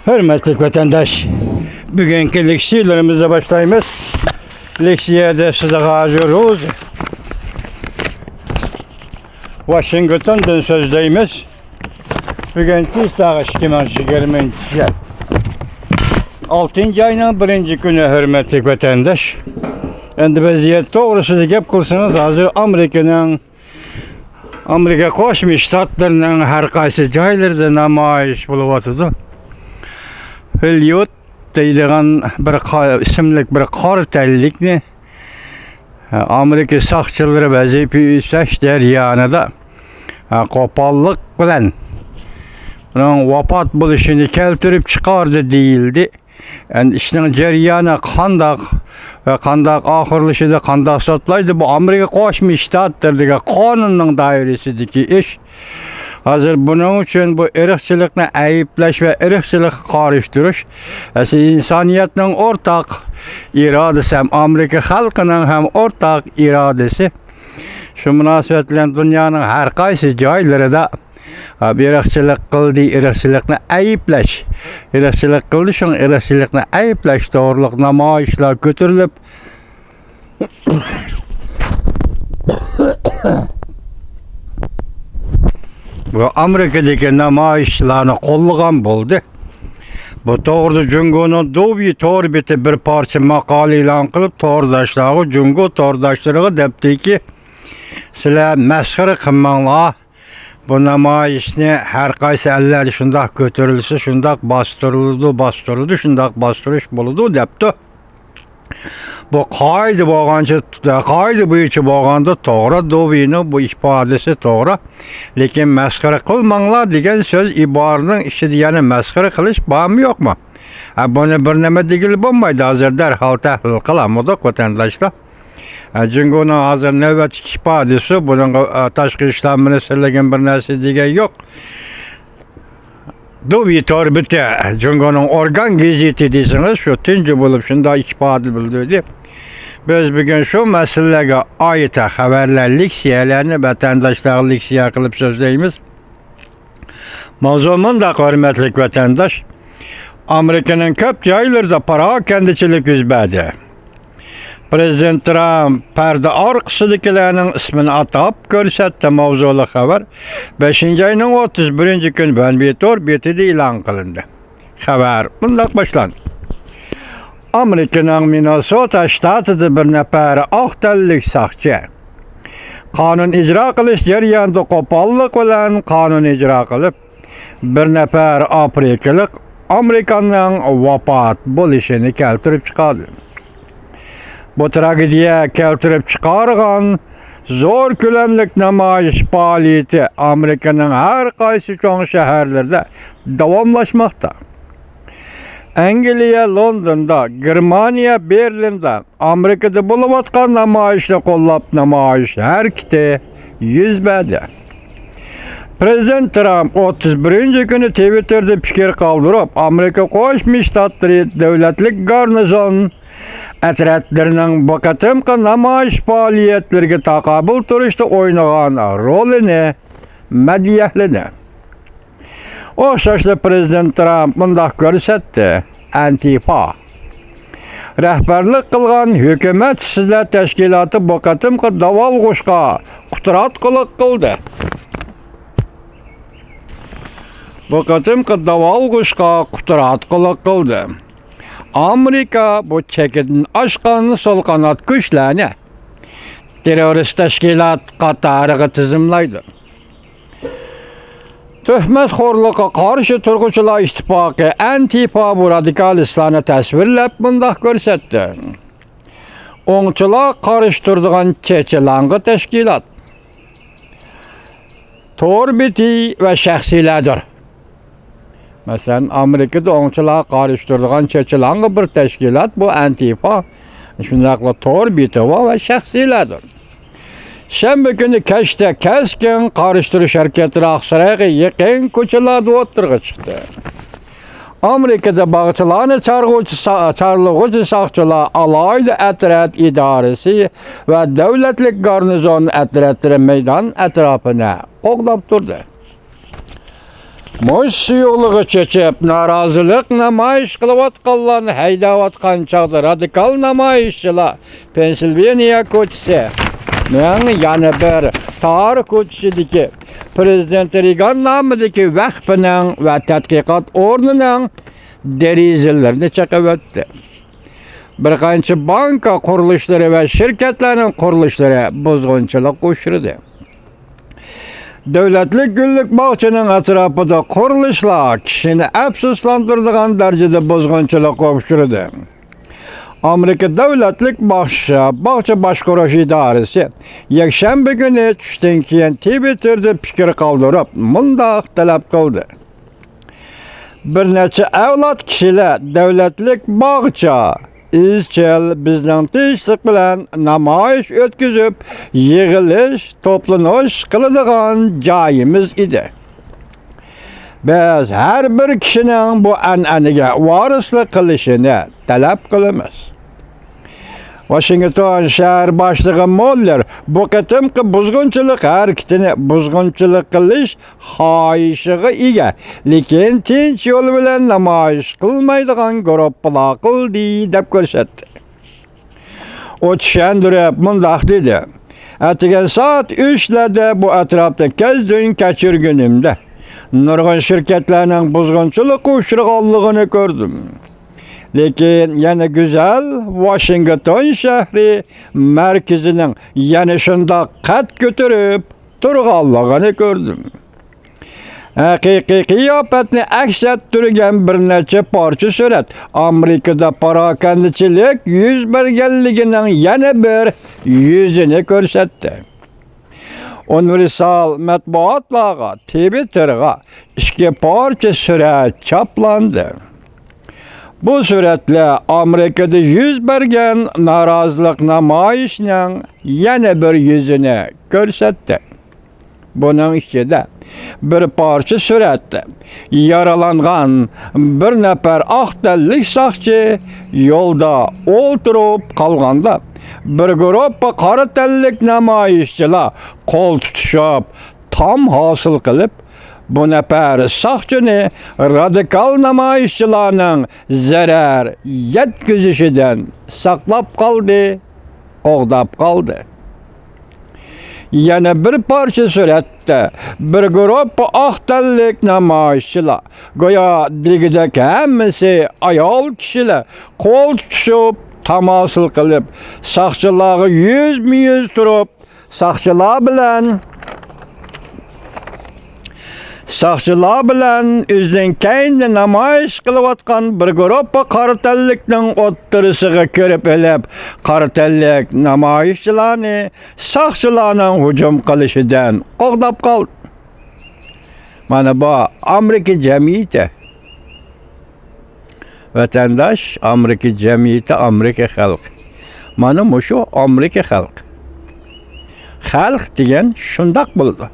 Hürmetli vatandaş, bugünkü leksiyalarımıza başlayımız. Leksiyada size hazırız. Washington'dan sözdeyimiz. Bugünkü istağı şikimanşı gelmeyince. 6. ayının 1. günü hürmetli vatandaş. Endi vaziyet doğrusu gap kılsanız hazır Amerika Qo'shma Shtatlarının har qaysi joylarida namoyish bo'lyapti. Heliot deydigan bir isimlik bir qor tellikni Amerika saqchilari vazifa üstlash jarayonida qo'pollik bilan uning vafot bo'lishini keltirib chiqardi deyildi. Endi ishning jarayoni qandaq oxirlashida qandaq sotlaydi bu Amerika Qo'shma Shtatlardagi qonunning doirasidagi ish. Hazır bunun için bu ırkçılıkla ayıplaş ve ırkçılık karıştırış insaniyetinin ortak iradesi hem Amerika halkının hem ortak iradesi. Şu münasebetle dünyanın her kaysi joylarida bir ırkçılık kıldı, ırkçılıkla ayıplaş. Irkçılık kıldı, şun ırkçılıkla ayıplaş doğruluk namayişler götürülüp bu Amerika'daki namayişlerini kollagan buldu. Bu doğruda Cungo'nun doğru torbeti bir parça makale ilan kılıp tordaşları, Cungo tordaşları depti ki sizler meskhara kılmanlar. Bu namayişini her kaysi eller şundak götürülse, şundak bastırıldı, şundak bastırış bulundu depti. Bu kaydı boyunca bağanda doğru doğru bu ifadesi doğru. Lekin meskhara kılmanlar degen söz ibarının işi yani meskhara kılış bağımı yok mu? Bunu bir neme degil bulmaydı hazır derhal tahlil kılamadık vatandaşlar. Çünkü onun hazır nöbet ifadesi bunun taşkı işler ministerliğin bir nesi degen yok. Doğru torbeti çünkü onun organ geziti deyseniz şu tünce bulup şunda ifade bildirdi. Biz bugün şu meseleye ait haberler leksiyelerini vatandaşlar leksiya kılıp sözleyimiz. Mavzumun da hürmetli vatandaş, Amerika'nın köp joylarida para kendiçilik yüzbedi. Prezident Trump perde arkasıdakilerinin ismini atıp görsetti mavzulu haber. 5. ayının 31. gün ben betide ilan kılındı. Haber bundan başlandı. Amerika'nın Minnesota ştatında bir nefer ahtellik sakçı. Kanun icra kılış jarayonida qo'pollik bilan kanun icra kılıp bir nefer Afrikalık Amerikanın vafot bo'lishini keltirib chiqadi. Bu tragediya keltirib chiqargan zor ko'lamlik namoyish faoliyati Amerika'nın her qaysi cho'ng shaharlarida davomlashmoqda. Angliya, London'da, Germaniya, Berlin'de, Amerika'da buluvatkan namayişle kollap namayış her kite yüz bedi. Prezident Trump 31. günü Twitter'da fikir kaldırıp Amerika Qo'shma Shtatları devletlik garnizon etretlerinin bakatımkı namayış faaliyetlerine takabül turuşta oynayan rolünü medyahledi. O şaşlı Prezident Trump bundak görsetti. Antifa. Rehberlik kılgan hükümet sizler teşkilatı bakatımkı daval kuşka kuturat kılık kıldı. Bakatımkı daval kuşka kuturat kılık kıldı. Amerika bu çekidin aşkanı sol kanat güçlerini terörist teşkilat katarı tizimlaydı. Töhmetxo'rluğa karşı Turg'uchilar ittifoqi Antifa bu radikalistlarni tasvirlab bundoq ko'rsatdi. O'ngchilar qarıştırdıgan chechelang'i tashkilot. To'rbeti ve shaxsiylardir. Masalan, Amerikada o'ngchilar qarıştırdıgan chechelang'i bir tashkilot bu Antifa. Shundaqla to'rbeti ve shaxsiylardir. Şembe günü keşte keskin karıştırış hareketleri Aksaray'a yakın koçalarda oturga çıktı. Amerika'da bağçılarını çarlığı sakçılar alaylı etret idaresi ve devletlik garnizon etretleri meydan etrafına qoqlab durdu. Muş yoluga çeçip narazılık namayış kılıvatkallarını haydavatkan çağda radikal namayışçılar Pensilvaniya koçisi. Men yana bir tarih koçisidiki Prezident Reagan namidagi vakfinin ve tadqiqat o'rnining derizalarini chaqib o'tdi. Bir qancha banka qurilishleri ve şirketlerin qurilishleri buzg'unchilik uyushtirdi. Devletlik güllük bahçenin etrafında qurilishlar kishini afsuslantiradigan darajada buzg'unchilik uyushtirdi. Amerika Devletlik Bahçe Başqurish idorasi yakshanba kuni tushdan keyin Twitter'da fikr qoldirib, mundaq talab qildi. Bir necha avlod kishilar Devletlik bog'cha izchil bizning tinchlik bilan namoyish o'tkazib, yig'ilish, to'planish qiladigan joyimiz edi. Biz her bir kişinin bu an'anaga varislik qilishini talab qilamiz. Washington shahar boshlig'i Muller bu qitimqi buzg'unchilik harakatini buzg'unchilik qilish xohishiga ega, lekin tinch yo'l bilan namoyish qilmaydigan guruhlar qildi deb ko'rsatdi. O tushuntirib mundaq dedi: "Atgan soat 3larda bu atrofda kezdin kechirgunimda nurg'un shirkatlarning buzg'unchilik uyushtirganligini ko'rdim. Lekin yana güzel Washington shahri merkezinin yana shunda qad ko'tarib turganligini ko'rdim. Haqiqiy qiyofatni aks ettirgan bir necha parcha surat Amerikada parokandachilik yuz berganligining yana bir yuzini ko'rsatdi. Universal matbuotlarga, Twitter'ga ikki parcha surat choplandi. Bu suratlar Amerikada yuz bergan norozilik namoyishining yana bir yuzini ko'rsatdi. Bunun ichida bir parcha suratda yaralangan bir nafar aqtallik soqchi yo'lda o'ltirib qolganda bir guruh qora tanlik namoyishchilar qo'l tutishib tam hosil qilib bu nafar soqchini radikal namoyishchilarning zarar yetkazishidan saqlab qoldi, qo'g'dab qoldi. Yana bir parça suratda bir guruh aqtallik namoyishchilar go'yo digidagi hammasi ayol kishilar qo'l tutishib tamosil qilib soqchilarga yuz turib soqchilar bilan o'zining kayni namoyish qilayotgan bir guruh qora tanlikning o'ttirisiga kirib elib, qora tanlik namoyishchilarni soqchilarning hujum qilishidan qo'g'dab qoldi. Mana bu Amerika jamiyati. Vatandosh, Amerika jamiyati, Amerika xalqi. Mana shu Amerika xalqi. Xalq degan shundoq bo'ldi.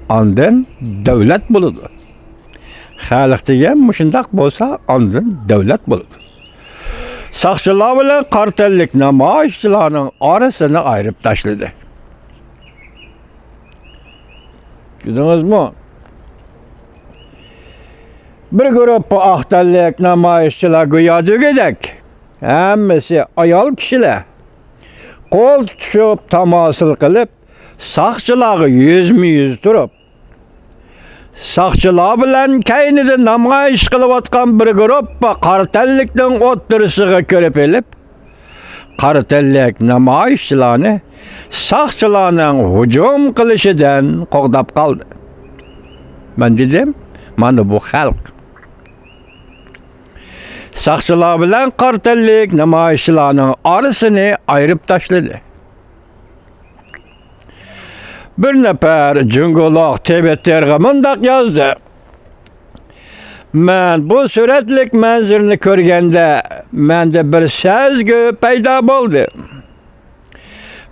Ondan davlat bo'ladi. Xalq degan shundoq bo'lsa, ondan davlat bo'ladi. Soqchilar bilan qora tanlik namoyishchilarning orasini ayirib tashladi. Ko'rdingizmi? Bir guruh aqtallik namoyishchilar go'yo degidek, hammasi ayol kishilar qo'l tutishib tamosil qilib soqchilarga yuz turib, soqchilar bilan kaynida namoyish qilayotgan bir guruh qora tanlikning o'ttirisiga kirib elib, qora tanlik namoyishchilarni soqchilarning hujum qilishidan qo'g'dab qoldi. Men dedim, mana bu xalq. Soqchilar bilan qora tanlik namoyishchilarning orasini ayirib tashladi. Bir nafar jungoloq Twitter'ga mundaq yozdi: "Men bu suratlik manzilni ko'rganda menda bir sezgi paydo bo'ldi.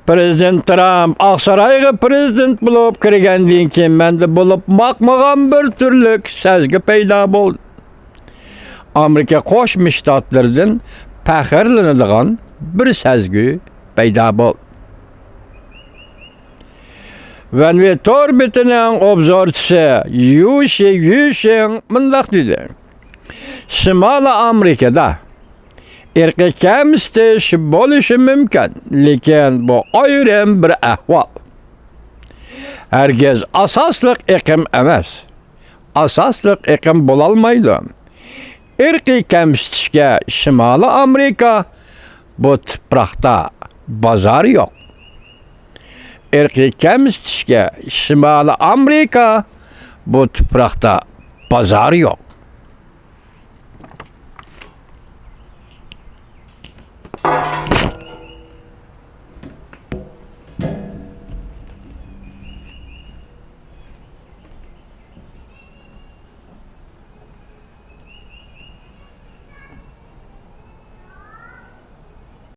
Prezident Trump Oqsaroyga prezident bo'lib kirgandan keyin menda bo'lib boqmagan bir turlik sezgi paydo bo'ldi. Amerika Qo'shma Shtatlaridan faxrlanadigan bir sezgi paydo bo'ldi." ve tor bitinin obzorçusu Yushin mındaq dedi. Şimali Amerika'da irqi kemsitish bo'lishi mumkin, lekin bu ayrim bir ahvol. Herkes asaslık iqim emas. Asaslık iqim bo'lolmaydi. Irqiy kemsitishga Şimali Amerika bu tuproqda bozor yo'q. Irqiy kemsitishga Şimali Amerika bu tuproqda bozor yo'q.